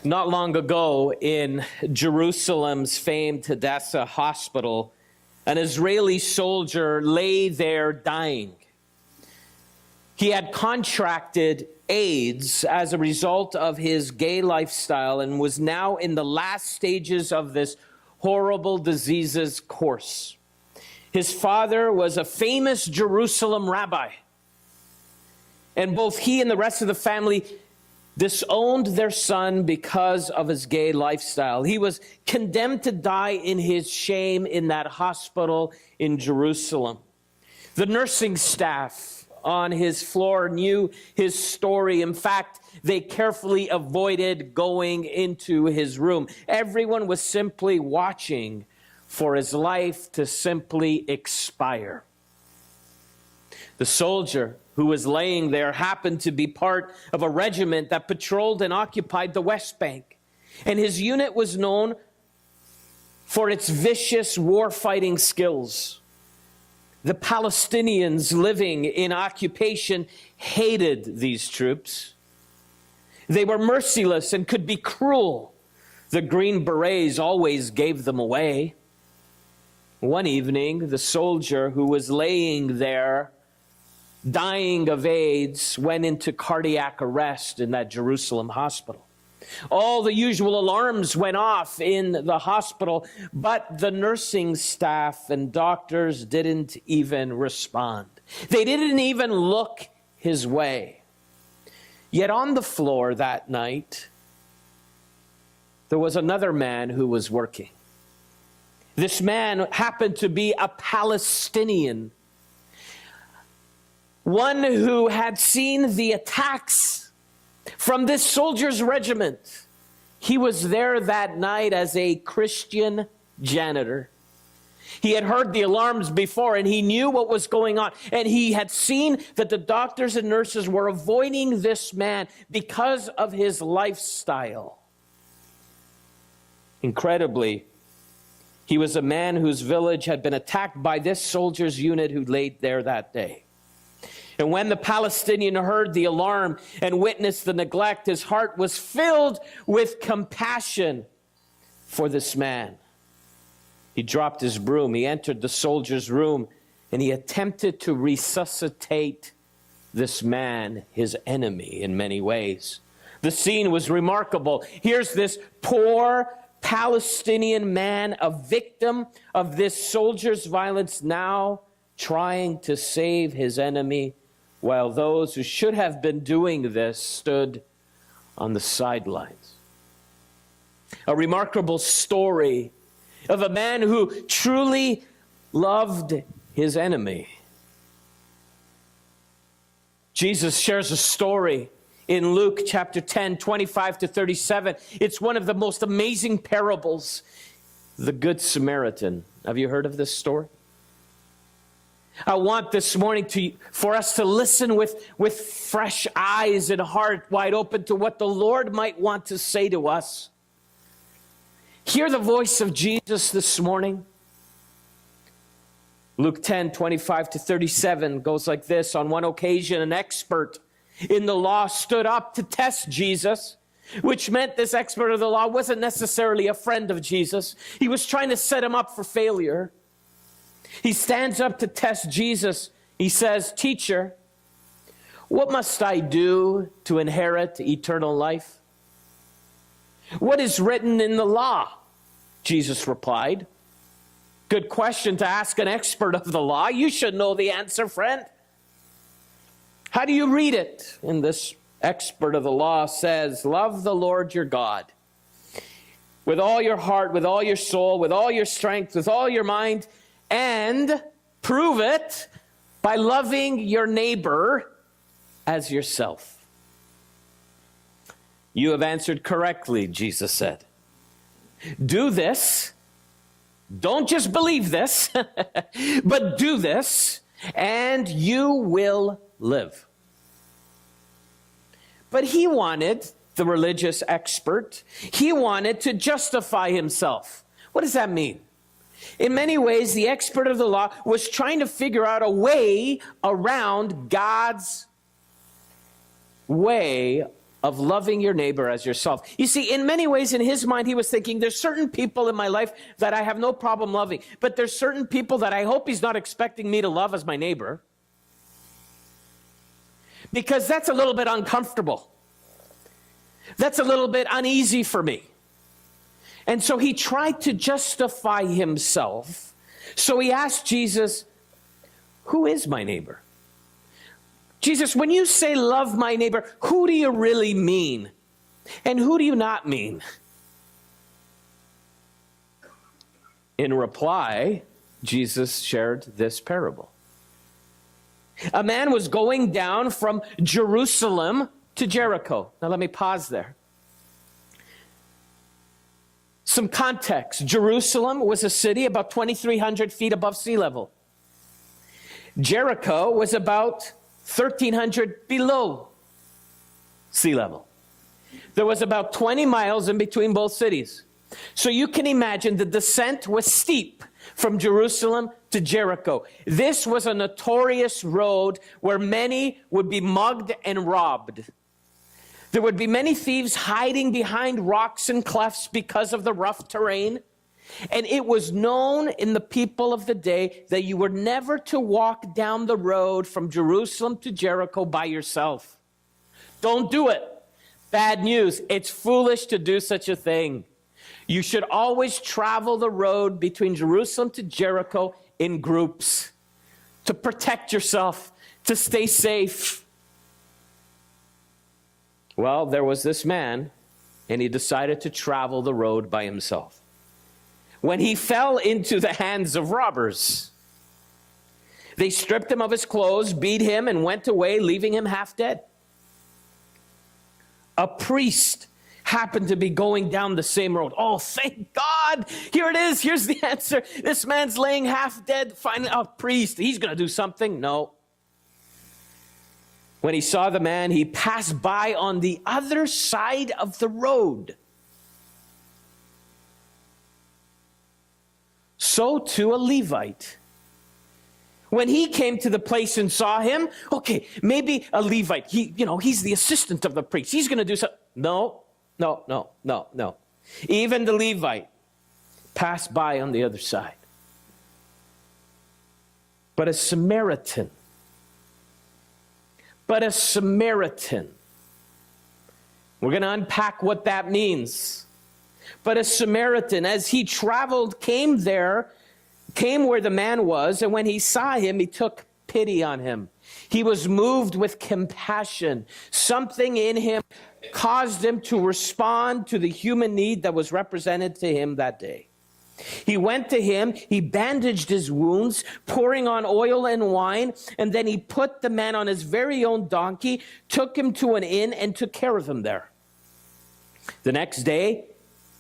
Not long ago in Jerusalem's famed Hadassah Hospital, an Israeli soldier lay there dying. He had contracted AIDS as a result of his gay lifestyle and was now in the last stages of this horrible disease's course. His father was a famous Jerusalem rabbi, and both he and the rest of the family disowned their son because of his gay lifestyle. He was condemned to die in his shame in that hospital in Jerusalem. The nursing staff on his floor knew his story. In fact, they carefully avoided going into his room. Everyone was simply watching for his life to simply expire. The soldier who was laying there happened to be part of a regiment that patrolled and occupied the West Bank. And his unit was known for its vicious war-fighting skills. The Palestinians living in occupation hated these troops. They were merciless and could be cruel. The Green Berets always gave them away. One evening, the soldier who was laying there dying of AIDS went into cardiac arrest in that Jerusalem hospital. All the usual alarms went off in the hospital, but the nursing staff and doctors didn't even respond. They didn't even look his way. Yet on the floor that night, there was another man who was working. This man happened to be a Palestinian, one who had seen the attacks from this soldier's regiment. He was there that night as a Christian janitor. He had heard the alarms before, and he knew what was going on. And he had seen that the doctors and nurses were avoiding this man because of his lifestyle. Incredibly, he was a man whose village had been attacked by this soldier's unit who laid there that day. And when the Palestinian heard the alarm and witnessed the neglect, his heart was filled with compassion for this man. He dropped his broom, he entered the soldier's room, and he attempted to resuscitate this man, his enemy, in many ways. The scene was remarkable. Here's this poor Palestinian man, a victim of this soldier's violence, now trying to save his enemy, while those who should have been doing this stood on the sidelines. A remarkable story of a man who truly loved his enemy. Jesus shares a story in Luke chapter 10, 25 to 37. It's one of the most amazing parables, the Good Samaritan. Have you heard of this story? I want this morning for us to listen with fresh eyes and heart wide open to what the Lord might want to say to us. Hear the voice of Jesus this morning. Luke 10, 25 to 37 goes like this. On one occasion, an expert in the law stood up to test Jesus, which meant this expert of the law wasn't necessarily a friend of Jesus. He was trying to set him up for failure. He stands up to test Jesus. He says, "Teacher, what must I do to inherit eternal life?" "What is written in the law?" Jesus replied. Good question to ask an expert of the law. You should know the answer, friend. How do you read it? And this expert of the law says, "Love the Lord your God with all your heart, with all your soul, with all your strength, with all your mind, and prove it by loving your neighbor as yourself." "You have answered correctly," Jesus said. "Do this." Don't just believe this, but do this, and you will live. But he wanted, the religious expert, he wanted to justify himself. What does that mean? In many ways, the expert of the law was trying to figure out a way around God's way of loving your neighbor as yourself. You see, in many ways, in his mind, he was thinking, there's certain people in my life that I have no problem loving, but there's certain people that I hope he's not expecting me to love as my neighbor, because that's a little bit uncomfortable. That's a little bit uneasy for me. And so he tried to justify himself. So he asked Jesus, who is my neighbor? Jesus, when you say love my neighbor, who do you really mean? And who do you not mean? In reply, Jesus shared this parable. A man was going down from Jerusalem to Jericho. Now let me pause there. Some context. Jerusalem was a city about 2,300 feet above sea level. Jericho was about 1,300 below sea level. There was about 20 miles in between both cities. So you can imagine the descent was steep from Jerusalem to Jericho. This was a notorious road where many would be mugged and robbed. There would be many thieves hiding behind rocks and clefts because of the rough terrain. And it was known in the people of the day that you were never to walk down the road from Jerusalem to Jericho by yourself. Don't do it. Bad news. It's foolish to do such a thing. You should always travel the road between Jerusalem to Jericho in groups to protect yourself, to stay safe. Well, there was this man, and he decided to travel the road by himself. When he fell into the hands of robbers, they stripped him of his clothes, beat him, and went away, leaving him half dead. A priest happened to be going down the same road. Oh, thank God. Here it is. Here's the answer. This man's laying half dead. Find a priest. He's going to do something. No. When he saw the man, he passed by on the other side of the road. So too a Levite. When he came to the place and saw him, okay, maybe a Levite, he's the assistant of the priest. He's going to do something. No. Even the Levite passed by on the other side. But a Samaritan. We're going to unpack what that means. But a Samaritan, as he traveled, came where the man was, and when he saw him, he took pity on him. He was moved with compassion. Something in him caused him to respond to the human need that was represented to him that day. He went to him, he bandaged his wounds, pouring on oil and wine, and then he put the man on his very own donkey, took him to an inn, and took care of him there. The next day,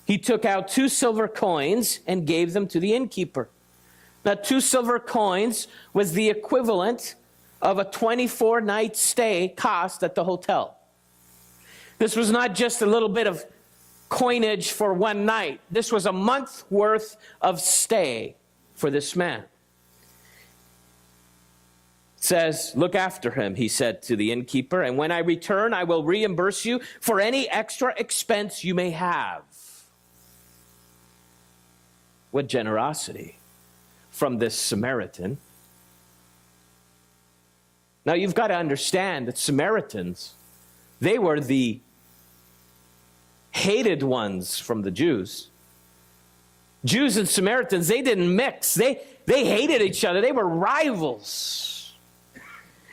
he took out 2 silver coins and gave them to the innkeeper. Now, 2 silver coins was the equivalent of a 24-night stay cost at the hotel. This was not just a little bit of coinage for one night. This was a month's worth of stay for this man. It says, look after him, he said to the innkeeper, and when I return, I will reimburse you for any extra expense you may have. What generosity from this Samaritan. Now you've got to understand that Samaritans, they were the hated ones from the Jews. Jews and Samaritans, they didn't mix. They hated each other. They were rivals.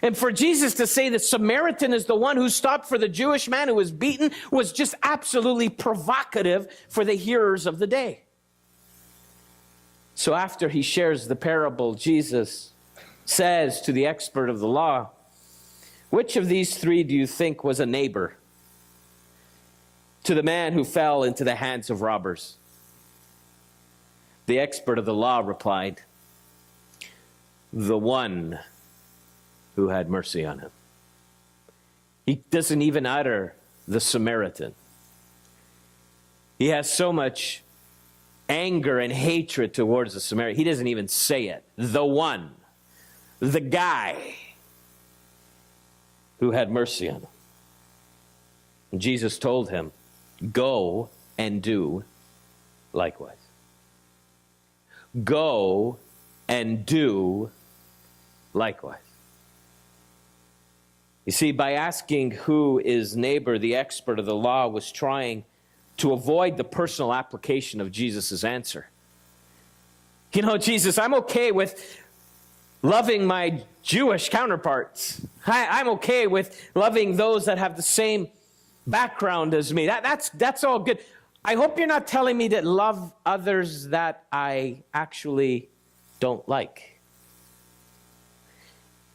And for Jesus to say that Samaritan is the one who stopped for the Jewish man who was beaten was just absolutely provocative for the hearers of the day. So after he shares the parable, Jesus says to the expert of the law, which of these 3 do you think was a neighbor to the man who fell into the hands of robbers? The expert of the law replied, the one who had mercy on him. He doesn't even utter the Samaritan. He has so much anger and hatred towards the Samaritan. He doesn't even say it. The one, the guy who had mercy on him. And Jesus told him, go and do likewise. Go and do likewise. You see, by asking who is neighbor, the expert of the law was trying to avoid the personal application of Jesus' answer. You know, Jesus, I'm okay with loving my Jewish counterparts. I'm okay with loving those that have the same background as me. That's all good. I hope you're not telling me to love others that I actually don't like.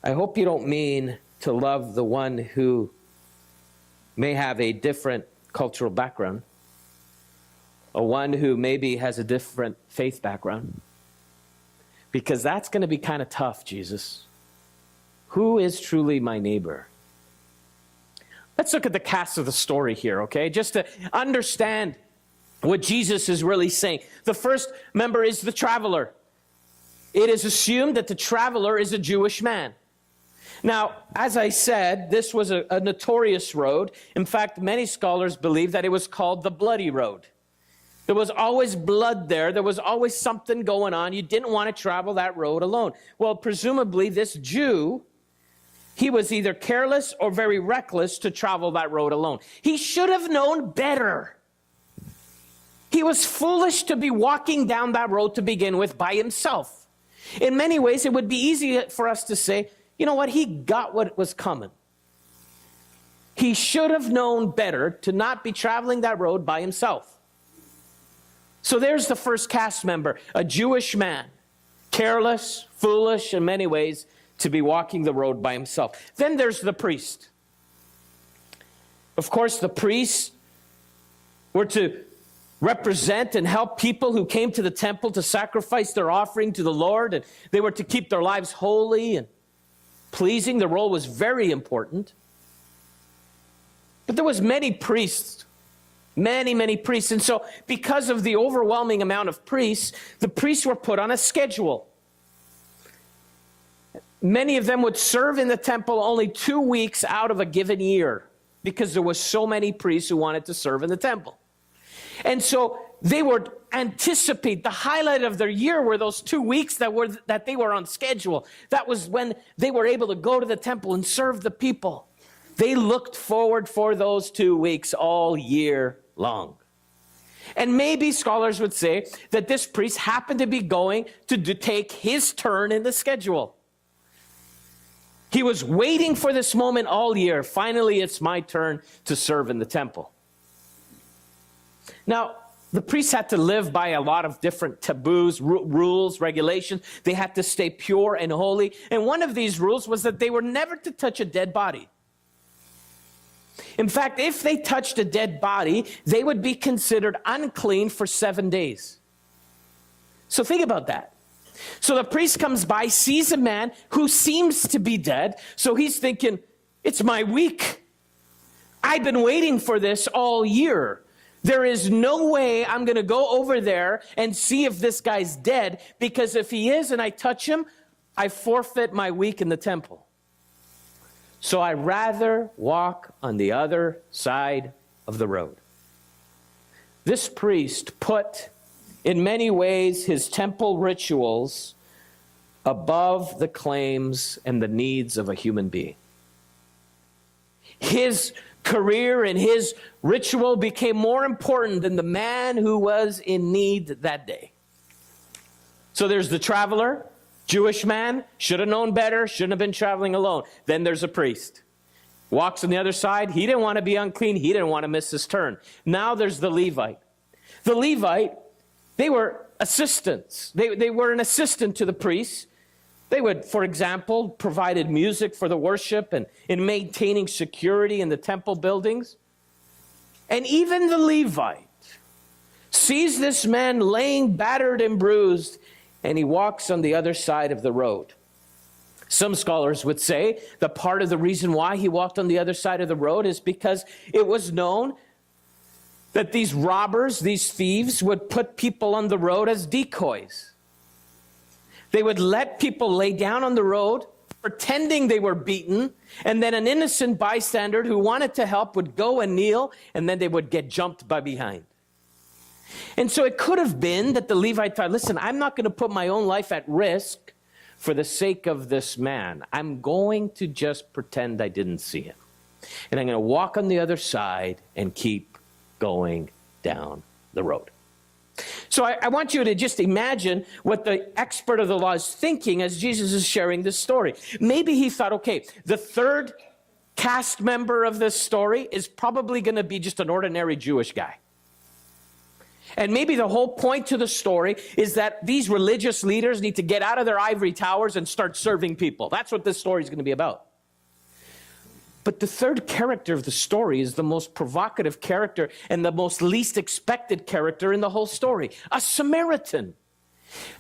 I hope you don't mean to love the one who may have a different cultural background, or one who maybe has a different faith background. Because that's going to be kind of tough, Jesus. Who is truly my neighbor? Let's look at the cast of the story here, okay? Just to understand what Jesus is really saying. The first member is the traveler. It is assumed that the traveler is a Jewish man. Now, as I said, this was a notorious road. In fact, many scholars believe that it was called the Bloody Road. There was always blood there. There was always something going on. You didn't want to travel that road alone. Well, presumably this Jew, he was either careless or very reckless to travel that road alone. He should have known better. He was foolish to be walking down that road to begin with by himself. In many ways, it would be easy for us to say, you know what, he got what was coming. He should have known better to not be traveling that road by himself. So there's the first cast member, a Jewish man, careless, foolish in many ways, to be walking the road by himself. Then there's the priest. Of course, the priests were to represent and help people who came to the temple to sacrifice their offering to the Lord, and they were to keep their lives holy and pleasing. The role was very important. But there was many priests, many priests. And so because of the overwhelming amount of priests, the priests were put on a schedule. Many of them would serve in the temple only 2 weeks out of a given year because there were so many priests who wanted to serve in the temple. And so they would anticipate the highlight of their year were those 2 weeks that they were on schedule. That was when they were able to go to the temple and serve the people. They looked forward for those 2 weeks all year long. And maybe scholars would say that this priest happened to be going to take his turn in the schedule. He was waiting for this moment all year. Finally, it's my turn to serve in the temple. Now, the priests had to live by a lot of different taboos, rules, regulations. They had to stay pure and holy. And one of these rules was that they were never to touch a dead body. In fact, if they touched a dead body, they would be considered unclean for 7 days. So think about that. So the priest comes by, sees a man who seems to be dead. So he's thinking, it's my week. I've been waiting for this all year. There is no way I'm going to go over there and see if this guy's dead, because if he is and I touch him, I forfeit my week in the temple. So I'd rather walk on the other side of the road. This priest put, in many ways, his temple rituals above the claims and the needs of a human being. His career and his ritual became more important than the man who was in need that day. So there's the traveler, Jewish man, should have known better, shouldn't have been traveling alone. Then there's a priest. Walks on the other side. He didn't want to be unclean. He didn't want to miss his turn. Now there's the Levite. The Levite, they were assistants. They were an assistant to the priests. They would, for example, provided music for the worship and in maintaining security in the temple buildings. And even the Levite sees this man laying battered and bruised, and he walks on the other side of the road. Some scholars would say that part of the reason why he walked on the other side of the road is because it was known that these robbers, these thieves, would put people on the road as decoys. They would let people lay down on the road for pretending they were beaten, and then an innocent bystander who wanted to help would go and kneel, and then they would get jumped by behind. And so it could have been that the Levite thought, listen, I'm not going to put my own life at risk for the sake of this man. I'm going to just pretend I didn't see him. And I'm going to walk on the other side and keep going down the road. So I want you to just imagine what the expert of the law is thinking as Jesus is sharing this story. Maybe he thought, okay, the third cast member of this story is probably going to be just an ordinary Jewish guy. And maybe the whole point to the story is that these religious leaders need to get out of their ivory towers and start serving people. That's what this story is going to be about. But the third character of the story is the most provocative character and the most least expected character in the whole story, a Samaritan.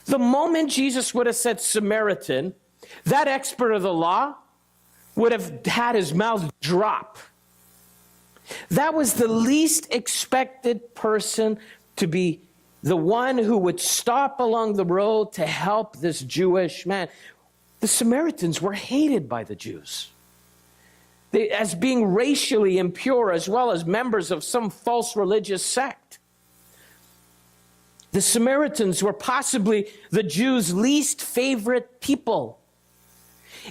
The moment Jesus would have said Samaritan, that expert of the law would have had his mouth drop. That was the least expected person to be the one who would stop along the road to help this Jewish man. The Samaritans were hated by the Jews as being racially impure, as well as members of some false religious sect. The Samaritans were possibly the Jews' least favorite people.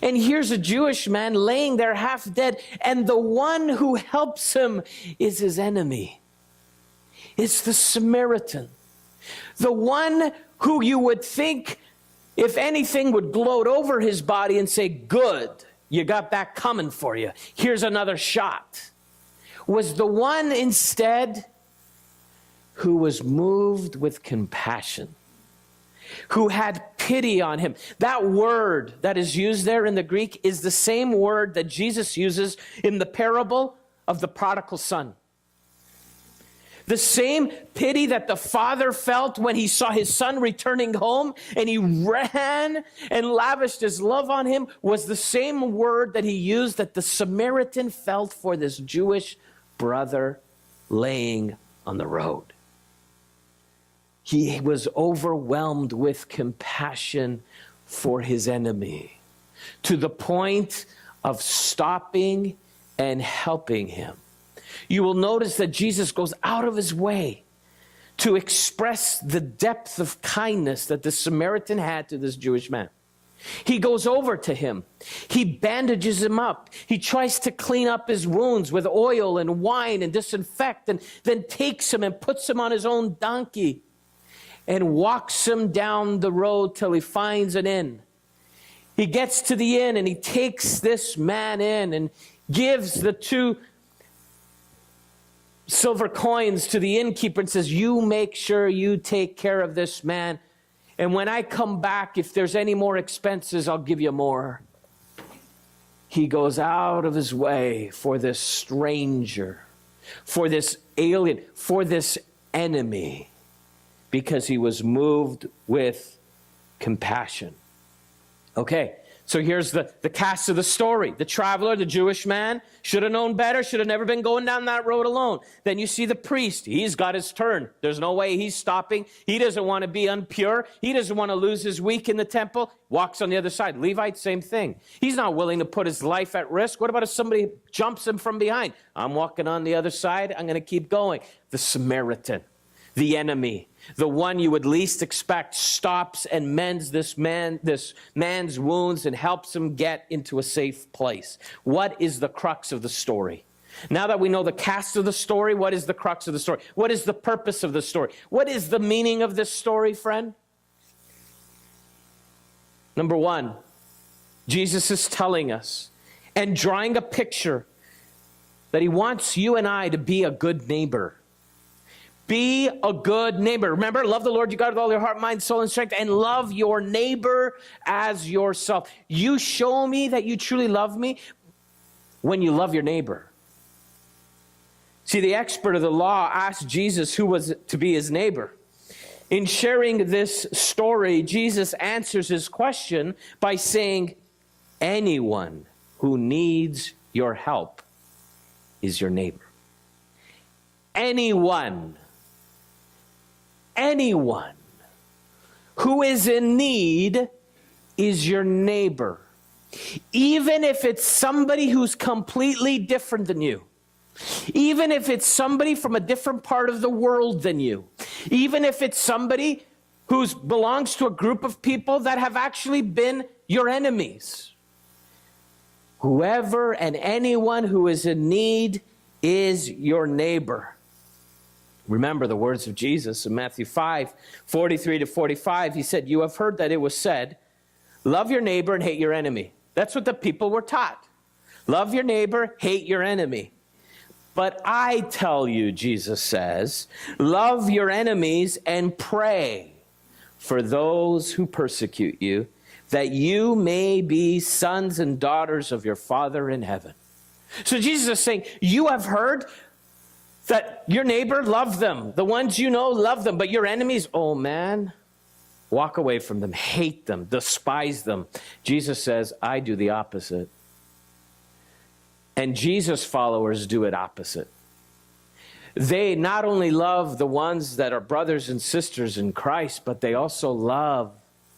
And here's a Jewish man laying there half dead, and the one who helps him is his enemy. It's the Samaritan. The one who you would think, if anything, would gloat over his body and say, good, you got that coming for you. Here's another shot. Was the one instead who was moved with compassion, who had pity on him. That word that is used there in the Greek is the same word that Jesus uses in the parable of the prodigal son. The same pity that the father felt when he saw his son returning home and he ran and lavished his love on him was the same word that he used that the Samaritan felt for this Jewish brother laying on the road. He was overwhelmed with compassion for his enemy to the point of stopping and helping him. You will notice that Jesus goes out of his way to express the depth of kindness that the Samaritan had to this Jewish man. He goes over to him. He bandages him up. He tries to clean up his wounds with oil and wine and disinfect, and then takes him and puts him on his own donkey and walks him down the road till he finds an inn. He gets to the inn and he takes this man in and gives the 2 silver coins to the innkeeper and says, you make sure you take care of this man. And when I come back, if there's any more expenses, I'll give you more. He goes out of his way for this stranger, for this alien, for this enemy, because he was moved with compassion. Okay, so here's the cast of the story. The traveler, the Jewish man, should have known better, should have never been going down that road alone. Then you see the priest. He's got his turn. There's no way he's stopping. He doesn't want to be impure. He doesn't want to lose his week in the temple. Walks on the other side. Levite, same thing. He's not willing to put his life at risk. What about if somebody jumps him from behind? I'm walking on the other side. I'm going to keep going. The Samaritan, the enemy, the one you would least expect, stops and mends this man's wounds and helps him get into a safe place. What is the crux of the story? Now that we know the cast of the story, what is the crux of the story? What is the purpose of the story? What is the meaning of this story, friend? Number one, Jesus is telling us and drawing a picture that he wants you and I to be a good neighbor. Be a good neighbor. Remember, love the Lord your God with all your heart, mind, soul, and strength, and love your neighbor as yourself. You show me that you truly love me when you love your neighbor. See, the expert of the law asked Jesus who was to be his neighbor. In sharing this story, Jesus answers his question by saying, anyone who needs your help is your neighbor. Anyone who is in need is your neighbor. even if it's somebody who's completely different than you, even if it's somebody from a different part of the world than you, even if it's somebody who belongs to a group of people that have actually been your enemies. Whoever and anyone who is in need is your neighbor. Remember the words of Jesus in Matthew 5:43-45. He said, "You have heard that it was said, love your neighbor and hate your enemy." That's what the people were taught. Love your neighbor, hate your enemy. But I tell you, Jesus says, love your enemies and pray for those who persecute you, that you may be sons and daughters of your Father in heaven. So Jesus is saying, you have heard that your neighbor, love them. The ones you know, love them. But your enemies, oh man, walk away from them, hate them, despise them. Jesus says, I do the opposite. And Jesus' followers do it opposite. They not only love the ones that are brothers and sisters in Christ, but they also love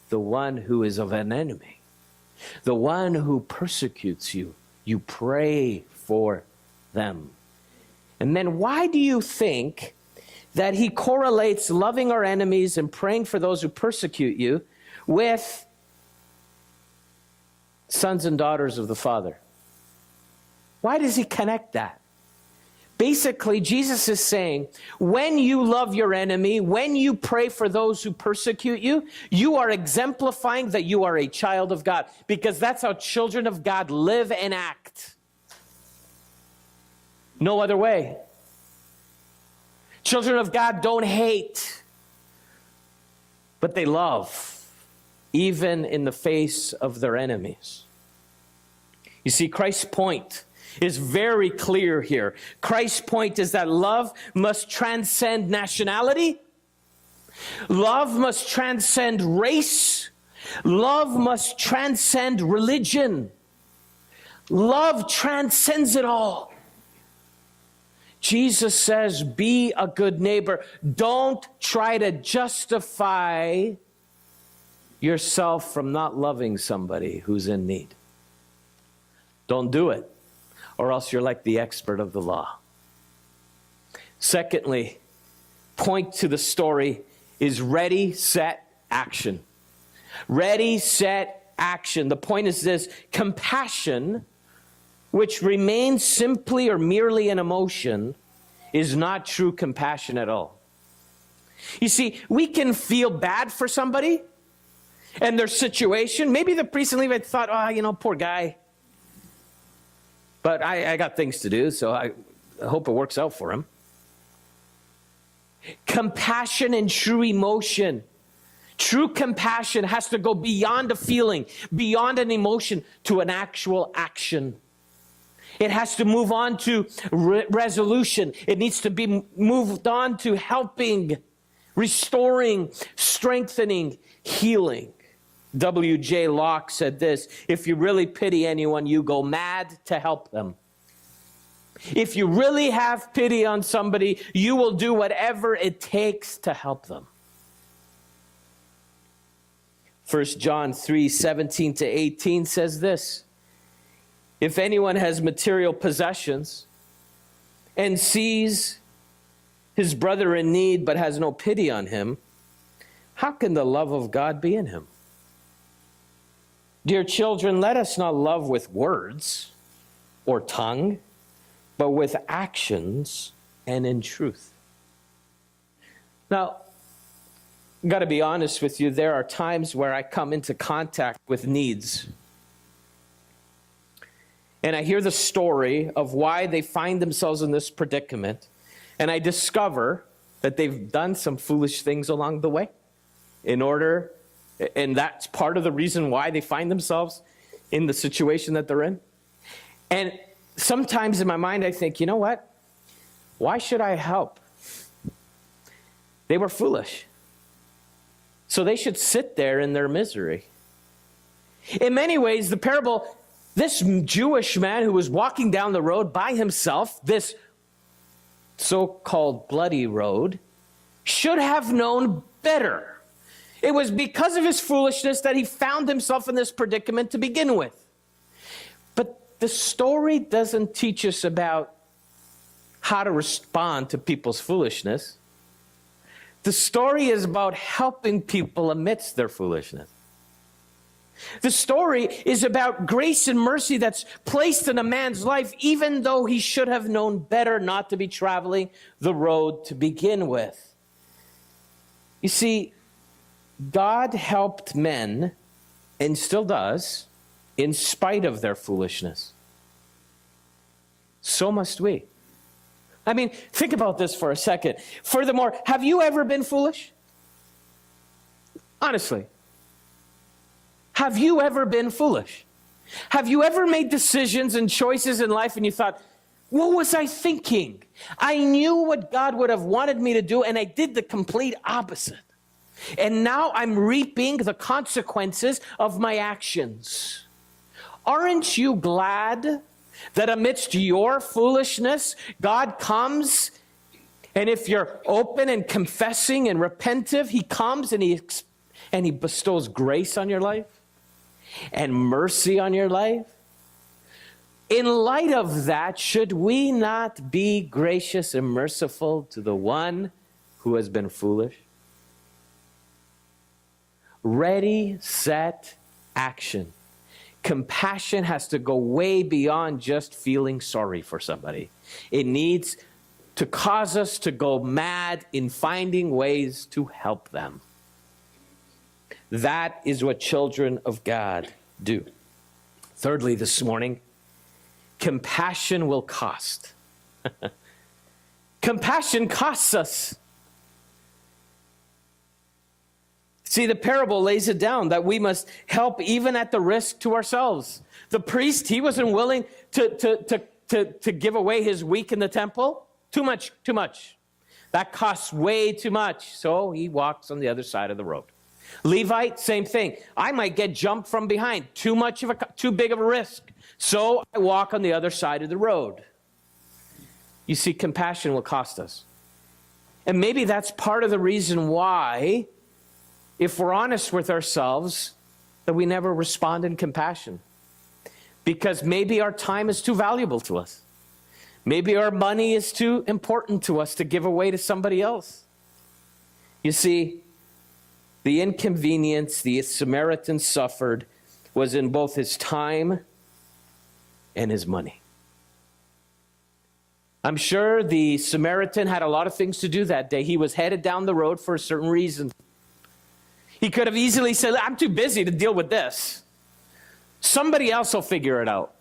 the one who is of an enemy. The one who persecutes you. You pray for them. And then why do you think that he correlates loving our enemies and praying for those who persecute you with sons and daughters of the Father? Why does he connect that? Basically, Jesus is saying, when you love your enemy, when you pray for those who persecute you, you are exemplifying that you are a child of God, because that's how children of God live and act. No other way. Children of God don't hate, but they love, even in the face of their enemies. You see, Christ's point is very clear here. Christ's point is that love must transcend nationality. Love must transcend race. Love must transcend religion. Love transcends it all. Jesus says, be a good neighbor. Don't try to justify yourself from not loving somebody who's in need. Don't do it, or else you're like the expert of the law. Secondly, point to the story is ready, set, action. Ready, set, action. The point is this: compassion, which remains simply or merely an emotion, is not true compassion at all. You see, we can feel bad for somebody and their situation. Maybe the priest and Levite thought, poor guy. But I got things to do, so I hope it works out for him. Compassion and true emotion. True compassion has to go beyond a feeling, beyond an emotion, to an actual action. It has to move on to resolution. It needs to be moved on to helping, restoring, strengthening, healing. W.J. Locke said this: if you really pity anyone, you go mad to help them. If you really have pity on somebody, you will do whatever it takes to help them. 1 John 3:17-18 says this: if anyone has material possessions and sees his brother in need but has no pity on him, how can the love of God be in him? Dear children, let us not love with words or tongue, but with actions and in truth. Now, I've got to be honest with you, there are times where I come into contact with needs. And I hear the story of why they find themselves in this predicament. And I discover that they've done some foolish things along the way and that's part of the reason why they find themselves in the situation that they're in. And sometimes in my mind I think, you know what? Why should I help? They were foolish. So they should sit there in their misery. In many ways, the parable, this Jewish man who was walking down the road by himself, this so-called bloody road, should have known better. It was because of his foolishness that he found himself in this predicament to begin with. the story doesn't teach us about how to respond to people's foolishness. The story is about helping people amidst their foolishness. The story is about grace and mercy that's placed in a man's life, even though he should have known better not to be traveling the road to begin with. You see, God helped men, and still does, in spite of their foolishness. So must we. I mean, think about this for a second. Furthermore, have you ever been foolish? Honestly. Have you ever been foolish? Have you ever made decisions and choices in life and you thought, what was I thinking? I knew what God would have wanted me to do and I did the complete opposite. And now I'm reaping the consequences of my actions. Aren't you glad that amidst your foolishness, God comes, and if you're open and confessing and repentive, he comes and he bestows grace on your life and mercy on your life? In light of that, should we not be gracious and merciful to the one who has been foolish? Ready, set, action. Compassion has to go way beyond just feeling sorry for somebody. It needs to cause us to go mad in finding ways to help them. That is what children of God do. Thirdly, this morning, compassion will cost. Compassion costs us. See, the parable lays it down that we must help even at the risk to ourselves. The priest, he wasn't willing to give away his week in the temple. Too much. That costs way too much. So he walks on the other side of the road. Levite, same thing. I might get jumped from behind. Too big of a risk. So I walk on the other side of the road. You see, compassion will cost us. And maybe that's part of the reason why, if we're honest with ourselves, that we never respond in compassion. Because maybe our time is too valuable to us. Maybe our money is too important to us to give away to somebody else. You see, the inconvenience the Samaritan suffered was in both his time and his money. I'm sure the Samaritan had a lot of things to do that day. He was headed down the road for a certain reason. He could have easily said, I'm too busy to deal with this. Somebody else will figure it out.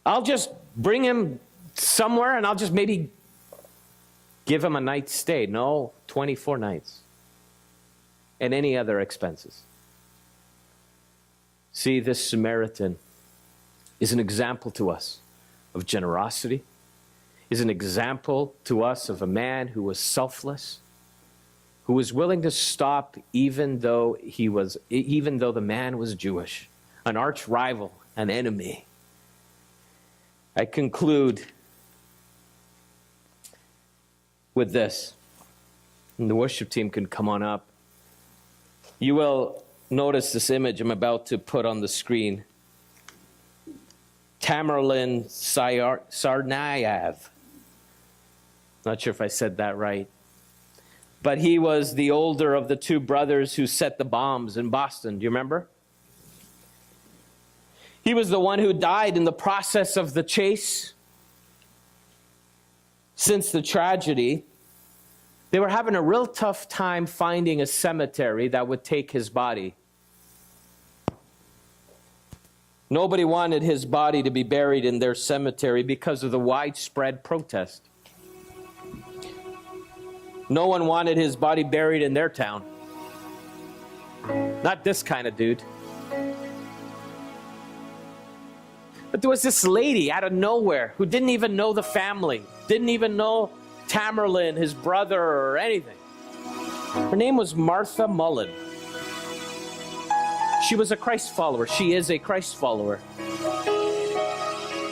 I'll just bring him somewhere and I'll just maybe give him a night's stay. No, 24 nights. And any other expenses. See, this Samaritan is an example to us of generosity, is an example to us of a man who was selfless, who was willing to stop even though the man was Jewish, an arch rival, an enemy. I conclude with this, and the worship team can come on up. You will notice this image I'm about to put on the screen. Tamerlan Tsarnaev. Not sure if I said that right. But he was the older of the two brothers who set the bombs in Boston. Do you remember? He was the one who died in the process of the chase. Since the tragedy, they were having a real tough time finding a cemetery that would take his body. Nobody wanted his body to be buried in their cemetery because of the widespread protest. No one wanted his body buried in their town. Not this kind of dude. But there was this lady out of nowhere who didn't even know the family, didn't even know Tamerlan, his brother, or anything. Her name was Martha Mullen. She was a Christ follower. She is a Christ follower.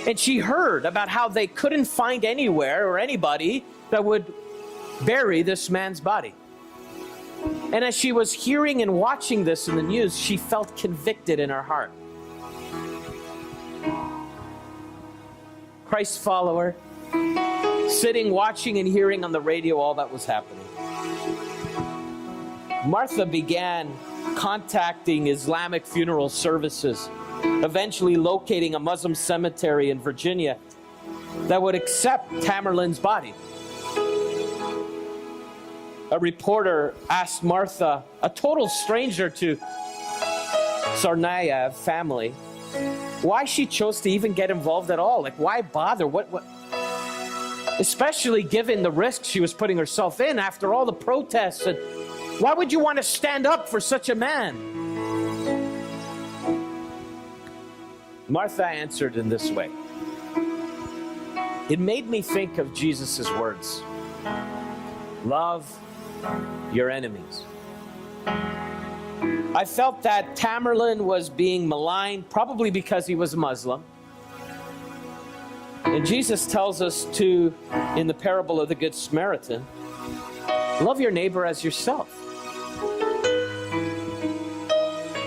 And she heard about how they couldn't find anywhere or anybody that would bury this man's body. And as she was hearing and watching this in the news, she felt convicted in her heart. Christ follower, sitting, watching, and hearing on the radio all that was happening. Martha began contacting Islamic funeral services, eventually locating a Muslim cemetery in Virginia that would accept Tamerlane's body. A reporter asked Martha, a total stranger to Tsarnaev family, why she chose to even get involved at all. Like, why bother? What? Especially given the risk she was putting herself in after all the protests. And why would you want to stand up for such a man? Martha answered in this way. It made me think of Jesus' words. Love your enemies. I felt that Tamerlane was being maligned, probably because he was a Muslim. And Jesus tells us to, in the parable of the Good Samaritan, love your neighbor as yourself.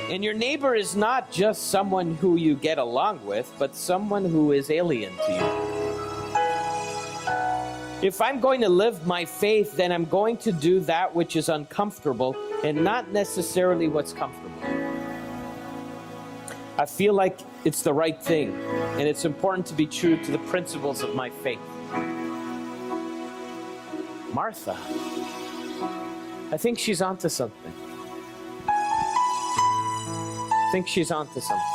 And your neighbor is not just someone who you get along with, but someone who is alien to you. If I'm going to live my faith, then I'm going to do that which is uncomfortable and not necessarily what's comfortable. I feel like it's the right thing, and it's important to be true to the principles of my faith. Martha, I think she's onto something. I think she's onto something.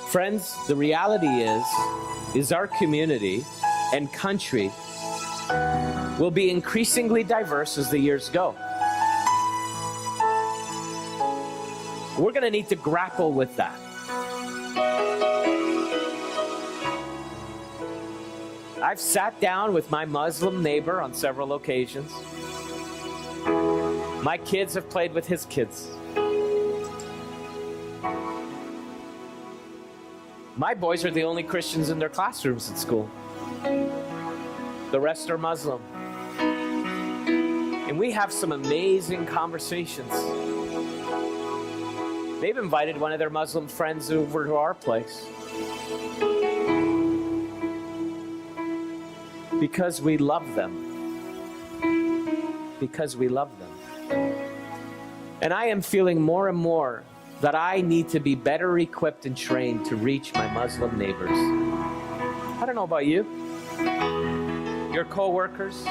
Friends, the reality is our community and country will be increasingly diverse as the years go. We're going to need to grapple with that. I've sat down with my Muslim neighbor on several occasions. My kids have played with his kids. My boys are the only Christians in their classrooms at school. The rest are Muslim. And we have some amazing conversations. They've invited one of their Muslim friends over to our place. Because we love them. Because we love them. And I am feeling more and more that I need to be better equipped and trained to reach my Muslim neighbors. I don't know about you, your co-workers.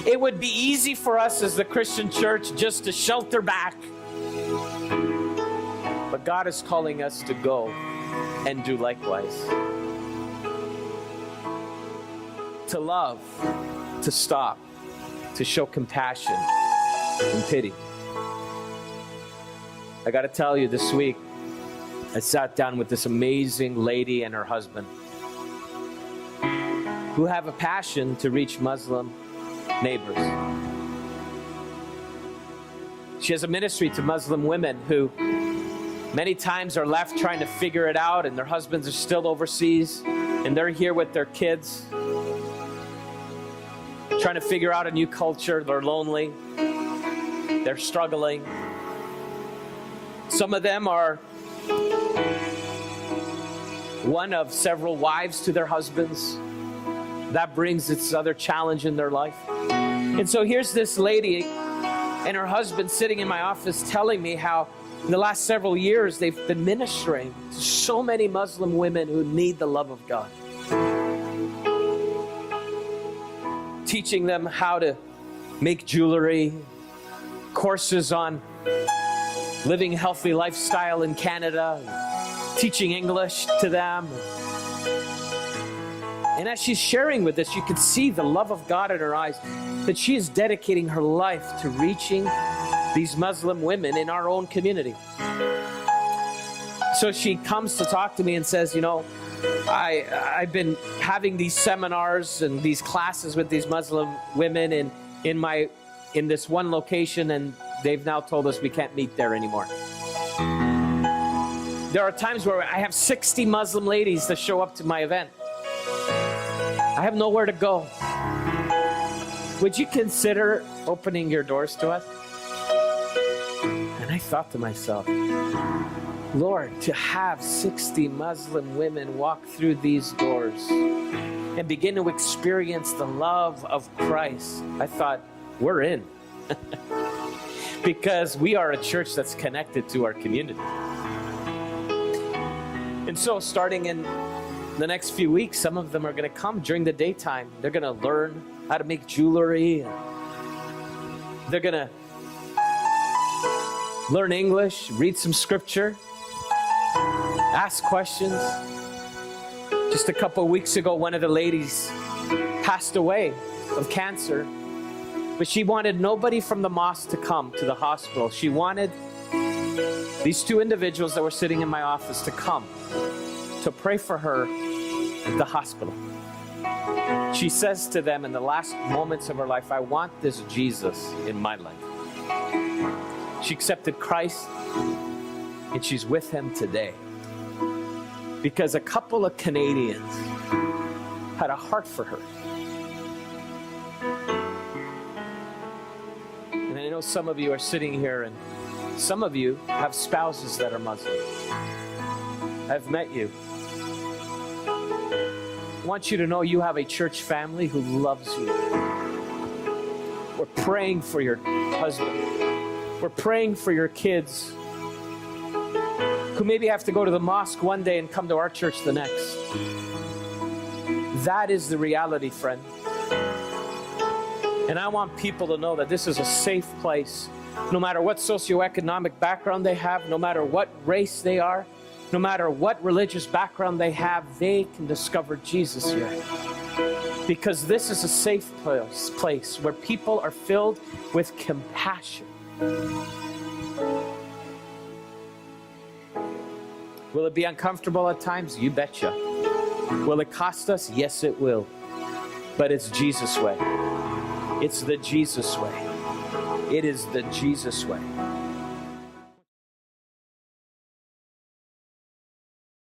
It would be easy for us as the Christian church just to shelter back. But God is calling us to go and do likewise. To love, to stop, to show compassion and pity. I got to tell you, this week, I sat down with this amazing lady and her husband who have a passion to reach Muslim neighbors. She has a ministry to Muslim women who many times are left trying to figure it out, and their husbands are still overseas, and they're here with their kids, trying to figure out a new culture. They're lonely. They're struggling. Some of them are one of several wives to their husbands. That brings its other challenge in their life. And so here's this lady and her husband sitting in my office telling me how in the last several years they've been ministering to so many Muslim women who need the love of God. Teaching them how to make jewelry, courses on living a healthy lifestyle in Canada, teaching English to them. And as she's sharing with us, you can see the love of God in her eyes, that she is dedicating her life to reaching these Muslim women in our own community. So she comes to talk to me and says, you know, I've been having these seminars and these classes with these Muslim women in this one location, and they've now told us we can't meet there anymore. There are times where I have 60 Muslim ladies that show up to my event. I have nowhere to go. Would you consider opening your doors to us? And I thought to myself, Lord, to have 60 Muslim women walk through these doors and begin to experience the love of Christ, I thought, we're in. Because we are a church that's connected to our community. And so starting in the next few weeks, some of them are going to come during the daytime. They're going to learn how to make jewelry. They're going to learn English, read some scripture, ask questions. Just a couple of weeks ago, one of the ladies passed away of cancer, but she wanted nobody from the mosque to come to the hospital. She wanted these two individuals that were sitting in my office to come to pray for her at the hospital. She says to them in the last moments of her life, I want this Jesus in my life. She accepted Christ, and she's with him today. Because a couple of Canadians had a heart for her. And I know some of you are sitting here, and some of you have spouses that are Muslim. I've met you. I want you to know you have a church family who loves you. We're praying for your husband. We're praying for your kids who maybe have to go to the mosque one day and come to our church the next. That is the reality, friend. And I want people to know that this is a safe place. No matter what socioeconomic background they have, no matter what race they are, no matter what religious background they have, they can discover Jesus here. Because this is a safe place where people are filled with compassion. Will it be uncomfortable at times? You betcha. Will it cost us? Yes, it will. But it's Jesus' way. It's the Jesus way. It is the Jesus way.